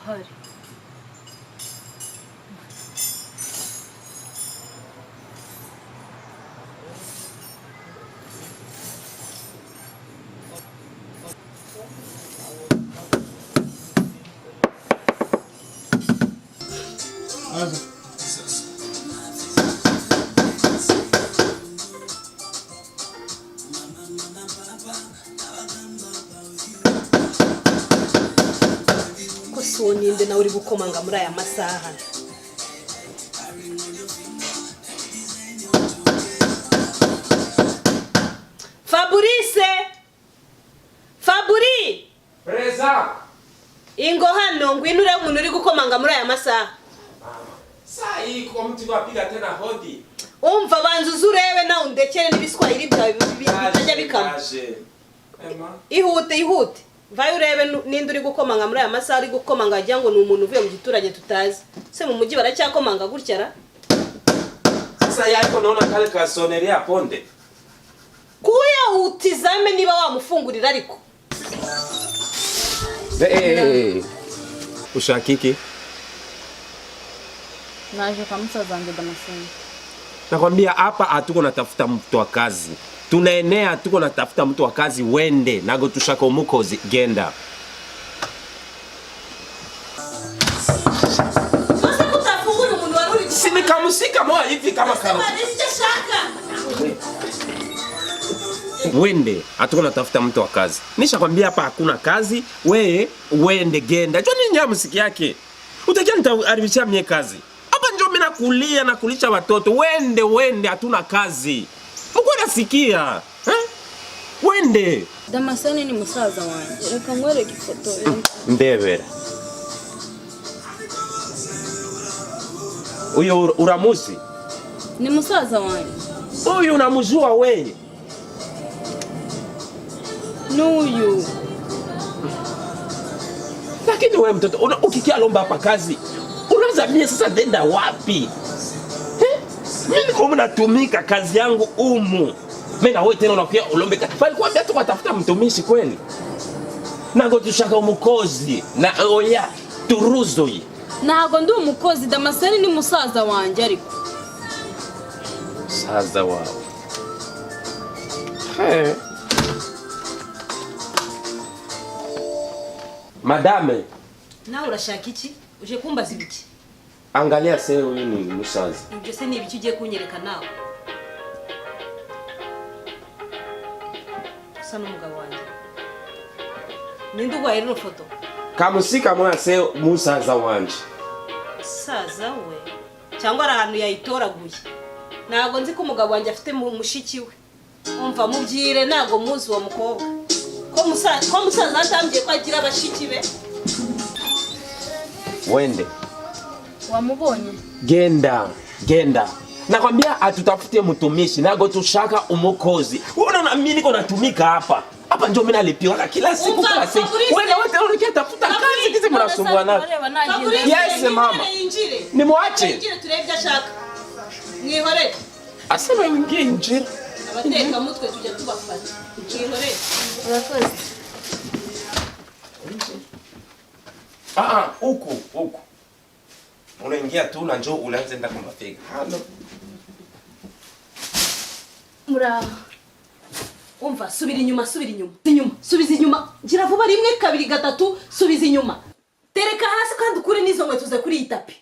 arahari. Ninde nawe uri gukomanga muri aya masaha. Faburi Preza ingo hano ngwino ure umuntu uri gukomanga muri aya masaha. Saa hii kwa mtu wapiga tena hodi. Umva banzuza urebe na undekere n'ibiswahili byawe bitajya bikama. Ihute vayo urebe ninde uri gukomanga muri aya masaha ari gukomanga ajya ngo ni umuntu uvuye mu giturage tutazi. Se mu mujyi baracyakomanga gutyara. Sasa yako naona kale ka soneria ponde. Kuya utizame niba wamufungurira ariko. Ushakiki? Naje kwa msazange Damascene. Nakwambia hapa hatuko natafuta mtu wa kazi. Tunaenea hatuko natafuta mtu wa kazi wende nago tushaka umukozi genda. Sasa kutafungura umuntu waruri. Sini kamusika moja hivi kama karo. Wende hatuko natafuta mtu wa kazi. Nishakwambia hapa hakuna kazi, wewe wende genda. Jua nini muziki yake? Utakia nitaharibisha mie kazi. Hapa ndio mimi nakulia na kulisha watoto. Wende hatuna kazi. Mko nasikia? Wende. Damascene ni musaza wanje. Reka ngwereke ifoto. Ndebera. Uyo uramuzi? Ni musaza wanje. Uyu unamjua wewe? Nuyu. Lakini wewe mtoto ukikia lomba hapa kazi unaanza mie sasa denda wapi? Mimi niko mnatumika kazi yangu umu. Mimi na wewe tena unakuja ulombe kazi. Bali kwambia tu kutafuta mtumishi kweli. Nago tushaka umukozi na oya turuzoi. Nago ndi umukozi Damascene ni musaza wanje ariko. Musaza wawe. Madame, nawe urashaka iki? Uje kumbaza ibiki? angalia sasa wewe ni musaza. Ibyo se ni ibiki ugiye kunyereka nawe? Usa n'umugabo wanjye. Ninde ugwaye ino foto? Kamusika mwa sasa musaza wanje. Saza we. Cyangwa ari ahantu yayitoraguye. Nago nzi ko umugabo wanjye afite mushiki we. Umva mubyire nago muzi wa mukobwa. Ko musaza atambye ko agira abashiki be. Wende. Wamubonye? Genda. Nakwambia hatutafutie mtumishi, nago tushaka umukozi. Unaona na mimi niko natumika hapa. Hapa ndio mimi nalipiwa kila siku. Wewe wote unakia tafuta kazi kizi mnasumbuana. Yes mama. Nimwache. Injire turebye ashaka. Mwihore. Asema ingie injire. Abateka mutwe tujya tubafata. Mwihore. Urakoze. Huku. Unaingia tu na njoo unaanza enda kwa mafega. Halo. Mura. Umva subira inyuma. Subiza inyuma. Gira vuba rimwe kabiri gatatu subiza inyuma. Tereka hasi kandi ukure nizo nkweto ze kuri itapi.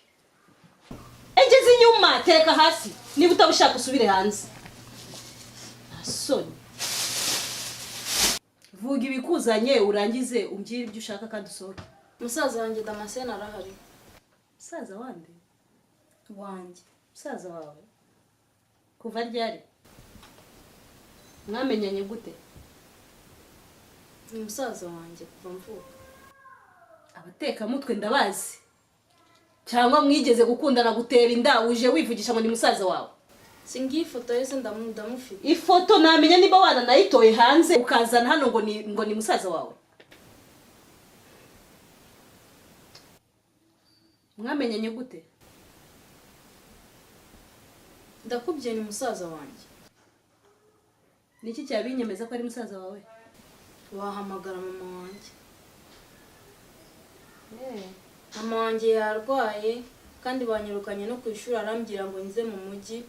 Egeze inyuma tereka hasi. Niba utabushaka usubire hanze. Asoni. Vuga ibikuzanye urangize umbwire ibyo ushaka kandi usohoke. Musaza wanjye Damascene arahari. Musaza wande? Wanjye. Musaza wawe? Kuva ryari? Mwamenyanye gute? Ni musaza wanjye kuva mvuka. Abateka mutwe ndabazi. Cyangwa mwigeze gukundana gutera inda uje wivugisha ngo ni musaza wawe? Singi ifoto yese ndamufite. Ifoto namenya niba wana nayitoye hanze ukazana hano ngo ni musaza wawe. Mwamenyanye gute? Ndakubye ni musaza wanjye. Niki cyabinyemeza ko ari musaza wawe? Wahamagara mama wanjye. mama wanjye yarwaye kandi banyirukanye no ku ishuri arambwira ngo nze mu mujyi.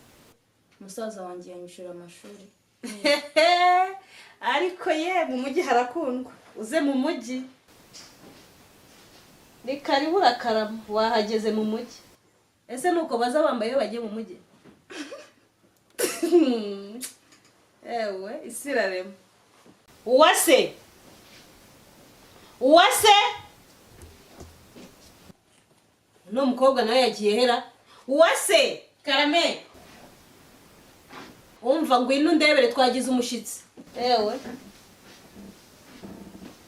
Musaza wanjye yanyishura amashuri. ariko ye mu mujyi harakundwa, uze mu mujyi. Ni karibu urakarama, wahageze mu mujyi. Ese nuko baza bambaye iyo bagiye mu mujyi? Ewe isirarema. Uwase no mukobwa nawe yagiye hera. Uwase Karame, umva ngwino ndebere twagize umushitsi. Ewe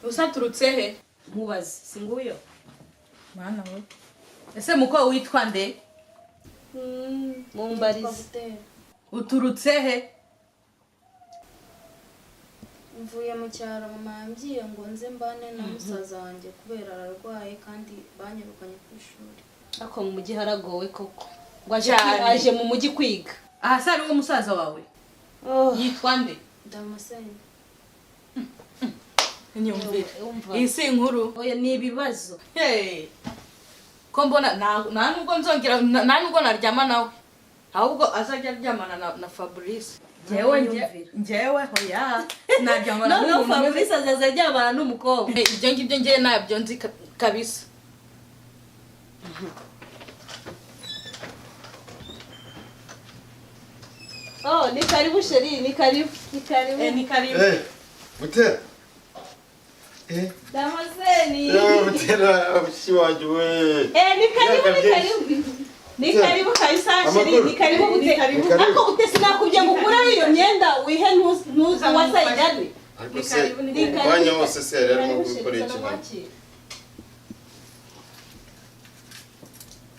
Usaturutse he? mubazi singuyo. Mwana we. Ese muko witwa nde? Mumbarize. Uturutse he? Mvuye mu cyaro, mama yambwiye ngo nze mbane na musaza wanjye kubera ararwaye kandi banyirukanye ku ishuri. Ako mu mujyi haragowe koko. Aje mu mujyi kwiga. Aha sari wo musaza wawe. Yitwa nde? Damascene. Nyumvire. Umva. Isi inkuru. Oya ni ibibazo. Hey. Ko mbona nta nubwo nzongera nta nubwo naryama nawe. Ahubwo azajya aryamana na Fabrice. Njyewe hoya. Naryama na No Fabrice azaza aryamana n'umukobwa. Ibyo ngibyo ngiye nabyo nzi kabisa. Oh, ni karibu sheri, ni karibu. Ni karibu. Butera. Damascene. Butera mushiki wanjye we. Ni karibu. Ni karibu kabisa sheri, ni karibu Butera. Ako Butera sinakubye ngo ukure iyo myenda wihe ntuzi wasayijyane. Ariko se wanya wose se yari arimo gukora iki hano?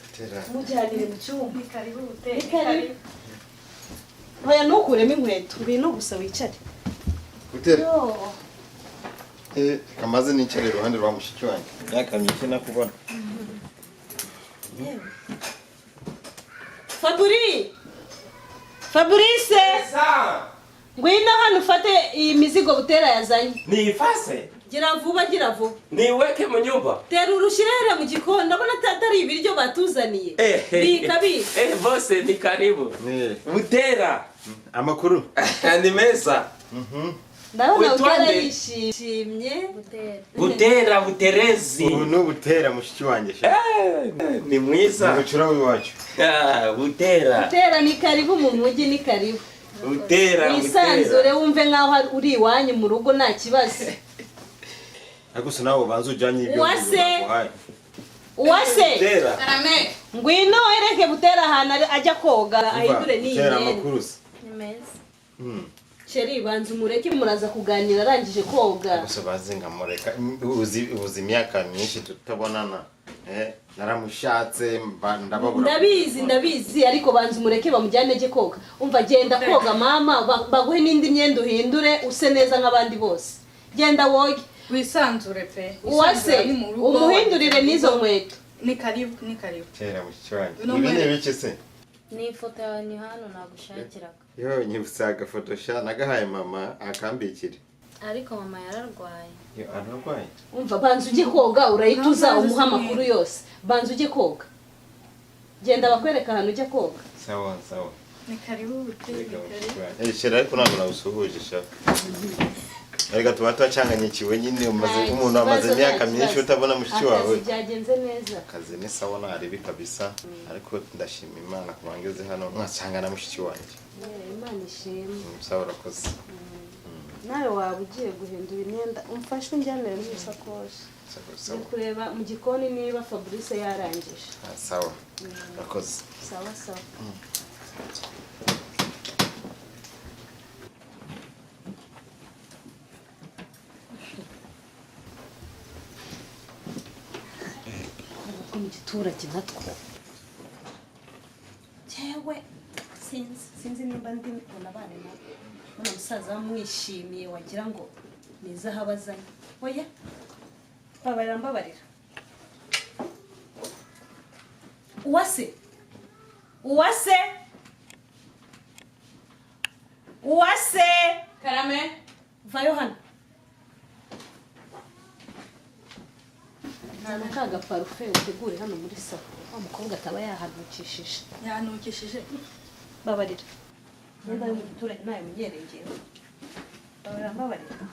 Butera. Mujyanire mu cyumba. Ni karibu Butera. Hoya nukuremo inkweto, ngwino gusa wicare. Butera. Kamaze nicare iruhande rwa mushiki wanjye. Yakamyike nakubona. Fabrice. Sa. Ngwino hano ufate iyi mizigo Butera yazanye. Niifase. Gira vuba. Niweke mu nyumba. Tera urushirere mu gikoni, ndabona atari ibiryo batuzaniye. Bika. Bose ni karibu. Butera. Amakuru. Ni meza. Ndabona Butera yishimye. Butera Buterezi. Ubu no Butera mushiki wanjye. Ni mwiza. Mucura w'iwacu. Butera. Butera ni karibu mu mujyi, ni karibu. Butera. Isanzure wumve nkaho uri iwanyu mu rugo nta kibazo. Ariko se nawe banza ujanye ibyo. Uwase. Butera. Karame. Ngwino wereke Butera ahantu ajya koga ahindure Butera n'iyindi. amakuru se. Ni meza. Sheri banza umureke muraza kuganira arangije koga. Gusa bazi nkamureka uzi imyaka myinshi tutabonana. Naramushatse ndababura. Ndabizi ariko banza umureke bamujyane je koga. Umva genda koga mama, baguhe n'indi myenda uhindure use neza nk'abandi bose. Genda woge. Wisanzure pe. Uwase umuhindurire n'izo nkweto. Ni karibu. Kera mushiki wanjye. Ibi ni ibiki se? Ni ifoto yawe ni hano nagushakiraga. Yo nyibutsa agafoto nagahaye mama akambikira. Ariko mama yararwaye. Yo ararwaye. Umva banza ujye koga urayituza umuha amakuru yose. Banza ujye koga. Genda bakwereka ahantu ujya koga. Sawa. Ni karibu Butera. Shera ariko ntabwo nawusuhuje sha. Ariko tuba twacanganyikiwe nyine umuntu amaze imyaka myinshi utabona mushiki wawe. Byagenze neza. Akazi ni sawa naribi kabisa. Ariko ndashima Imana kubangeze hano mwasanga na mushiki wanjye. Imana ishimwe. Sawa urakoze. Nawe waba ugiye guhindura imyenda umfashe unjyanire mu isakoshi. Sawa. Kureba mu gikoni niba Fabrice yarangije. Sawa. Urakoze. Sawa. Mu giturage natwo cyewe sinzi nimba ndi abana nabo ubona musaza bamwishimiye wagira ngo niza habazanye oya mbabarira Uwase Karame. vayo hano zana kaga parufe utegure hano muri salo wa mukobwa ataba yahanukishije babarira nenda yo muturage nayo mugerengeye babarira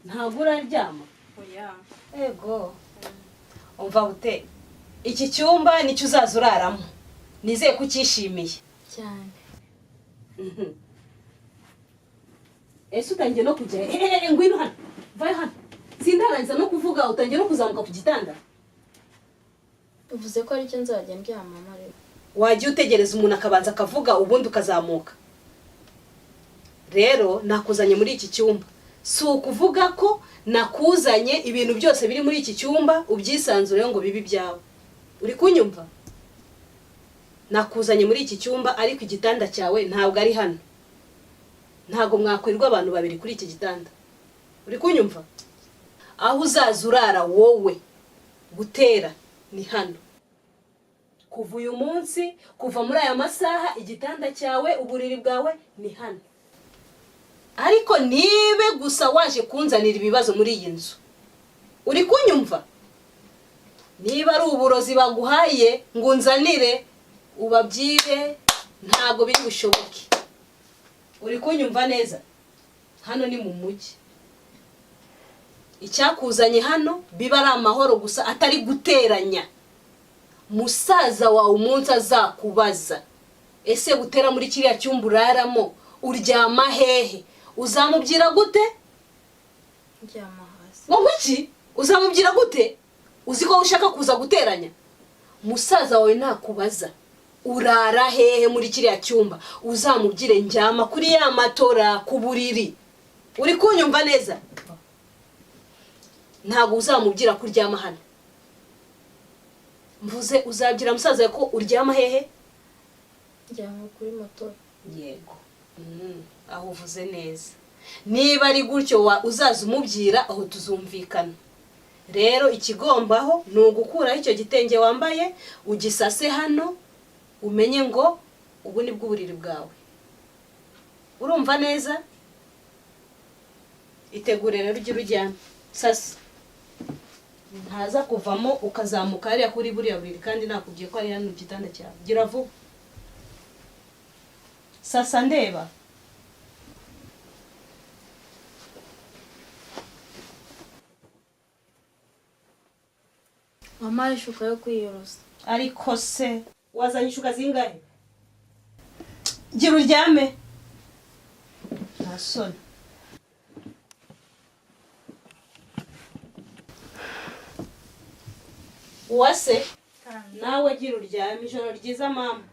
ntabwo uraryama oya ego umva bute iki cyumba nicyo uzaza uraramo nizeye ko ucyishimiye cyane. ese utangiye no kujya ngwino hano vayo hano sindarangiza no kuvuga utangiye no kuzamuka ku gitanda uvuze ko aricyo nzajya ndyama mare wajya utegereza umuntu akabanza akavuga ubundi ukazamuka rero nakuzanye muri iki cyumba si ukuvuga ko nakuzanye ibintu byose biri muri iki cyumba ubyisanzureho ngo bibi byawe uri kunyumva nakuzanye muri iki cyumba ariko igitanda cyawe ntabwo ari hano ntabwo mwakwirirwa abantu babiri kuri iki gitanda uri kunyumva aho uzaza urara wowe gutera ni hano kuva uyu munsi kuva muri aya masaha igitanda cyawe uburiri bwawe ni hano ariko nibe gusa waje kunzanira ibibazo muri iyi nzu uri kunyumva niba ari uburozi baguhaye ngo unzanire ubabyire ntabwo biri bushoboke uri kunyumva neza hano ni mu mujyi icyakuzanye hano biba ari amahoro gusa atari guteranya musaza wawe umunsi azakubaza ese gutera muri kiriya cyumba uraramo uryama hehe uzamubwira gute ndyama hasi ngo iki uzamubwira gute uzi ko ushaka kuza guteranya musaza wawe nakubaza urara hehe muri kiriya cyumba uzamubwire njyama kuri ya matora ku buriri uri kunyumva neza ntabwo uzamubwira kuryama hano mvuze uzabwira musaza ko uryama hehe ndyama kuri moto yego aho uvuze neza niba ari gutyo uzaza umubwira aho tuzumvikana rero ikigombaho ni ugukuraho icyo gitenge wambaye ugisase hano umenye ngo ubu ni bw'uburiri bwawe urumva neza itegure rero ujye urujyana sasa ntaza kuvamo ukazamuka hariya kuri buriya buriri kandi nakubwiye ko ari hano mu gitanda cyawe gira vuba sasa ndeba mama ishuka yo kwiyorosa ariko se wazanye ishuka zingahe gira uryame nta soni uwase nawe gira uryame ijoro ryiza mama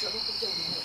ushaka kubyemera